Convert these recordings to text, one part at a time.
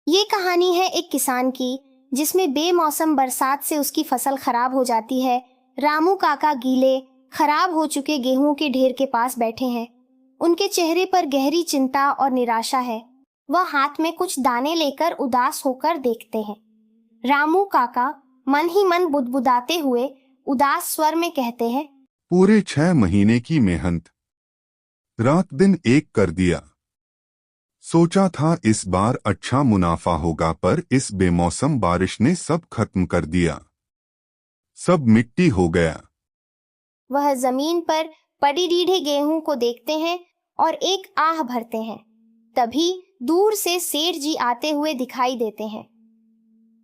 ये कहानी है एक किसान की जिसमें बेमौसम बरसात से उसकी फसल खराब हो जाती है। रामू काका गीले खराब हो चुके गेहूं के ढेर के पास बैठे हैं। उनके चेहरे पर गहरी चिंता और निराशा है। वह हाथ में कुछ दाने लेकर उदास होकर देखते हैं। रामू काका मन ही मन बुदबुदाते हुए उदास स्वर में कहते हैं, पूरे 6 महीने की मेहनत रात दिन एक कर दिया। सोचा था इस बार अच्छा मुनाफा होगा, पर इस बेमौसम बारिश ने सब खत्म कर दिया। सब मिट्टी हो गया। वह जमीन पर पड़ी रीढ़े गेहूं को देखते हैं और एक आह भरते हैं। तभी दूर से सेठ जी आते हुए दिखाई देते हैं।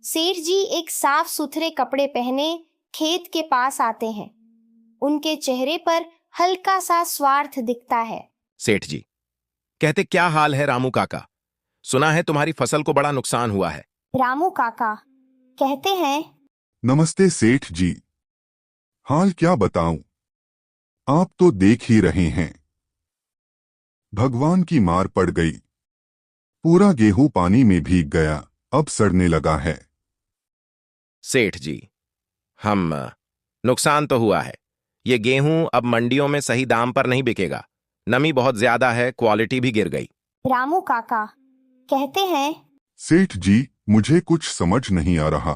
सेठ जी एक साफ सुथरे कपड़े पहने खेत के पास आते हैं। उनके चेहरे पर हल्का सा स्वार्थ दिखता है। सेठ जी कहते, क्या हाल है रामू काका? सुना है तुम्हारी फसल को बड़ा नुकसान हुआ है। रामू काका कहते हैं, नमस्ते सेठ जी। हाल क्या बताऊं, आप तो देख ही रहे हैं। भगवान की मार पड़ गई। पूरा गेहूं पानी में भीग गया, अब सड़ने लगा है। सेठ जी, हम नुकसान तो हुआ है। ये गेहूं अब मंडियों में सही दाम पर नहीं बिकेगा। नमी बहुत ज्यादा है, क्वालिटी भी गिर गई। रामू काका कहते हैं, सेठ जी, मुझे कुछ समझ नहीं आ रहा।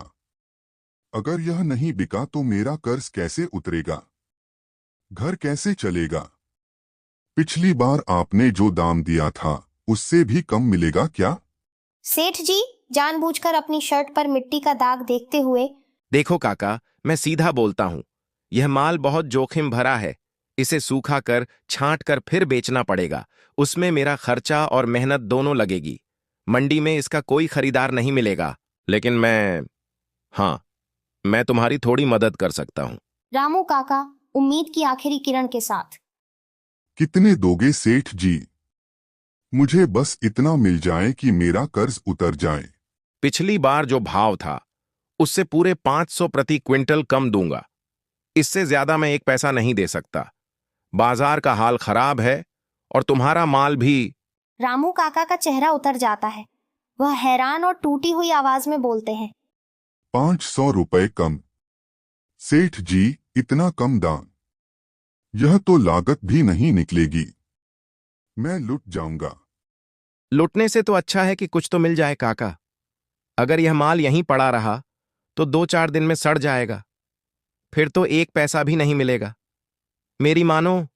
अगर यह नहीं बिका तो मेरा कर्ज कैसे उतरेगा, घर कैसे चलेगा? पिछली बार आपने जो दाम दिया था उससे भी कम मिलेगा क्या? सेठ जी जानबूझकर अपनी शर्ट पर मिट्टी का दाग देखते हुए, देखो काका, मैं सीधा बोलता हूं, यह माल बहुत जोखिम भरा है। इसे सूखा कर छांट कर फिर बेचना पड़ेगा। उसमें मेरा खर्चा और मेहनत दोनों लगेगी। मंडी में इसका कोई खरीदार नहीं मिलेगा। लेकिन मैं तुम्हारी थोड़ी मदद कर सकता हूं। रामू काका उम्मीद की आखिरी किरण के साथ, कितने दोगे सेठ जी? मुझे बस इतना मिल जाए कि मेरा कर्ज उतर जाए। पिछली बार जो भाव था उससे पूरे 500 प्रति क्विंटल कम दूंगा। इससे ज्यादा मैं एक पैसा नहीं दे सकता। बाजार का हाल खराब है और तुम्हारा माल भी। रामू काका का चेहरा उतर जाता है। वह हैरान और टूटी हुई आवाज में बोलते हैं, 500 रुपए कम? सेठ जी, इतना कम दाम? यह तो लागत भी नहीं निकलेगी। मैं लुट जाऊंगा। लुटने से तो अच्छा है कि कुछ तो मिल जाए काका। अगर यह माल यहीं पड़ा रहा तो 2-4 दिन में सड़ जाएगा। फिर तो एक पैसा भी नहीं मिलेगा। मेरी मानो,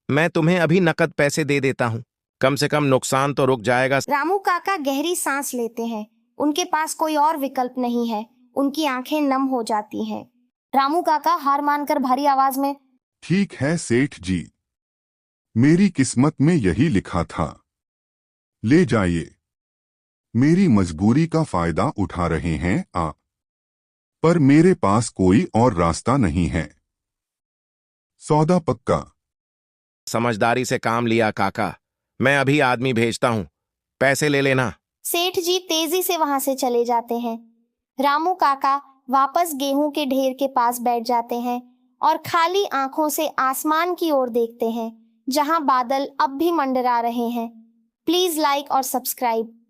मैं तुम्हें अभी नकद पैसे दे देता हूं। कम से कम नुकसान तो रुक जाएगा। रामू काका गहरी सांस लेते हैं। उनके पास कोई और विकल्प नहीं है। उनकी आंखें नम हो जाती हैं। रामू काका हार मानकर भारी आवाज में, ठीक है सेठ जी, मेरी किस्मत में यही लिखा था। ले जाइए। मेरी मजबूरी का फायदा उठा रहे हैं आप, पर मेरे पास कोई और रास्ता नहीं है। सौदा पक्का? समझदारी से काम लिया काका। मैं अभी आदमी भेजता हूं, पैसे ले लेना। सेठ जी तेजी से वहां से चले जाते हैं। रामू काका वापस गेहूं के ढेर के पास बैठ जाते हैं और खाली आंखों से आसमान की ओर देखते हैं, जहां बादल अब भी मंडरा रहे हैं। प्लीज लाइक और सब्सक्राइब।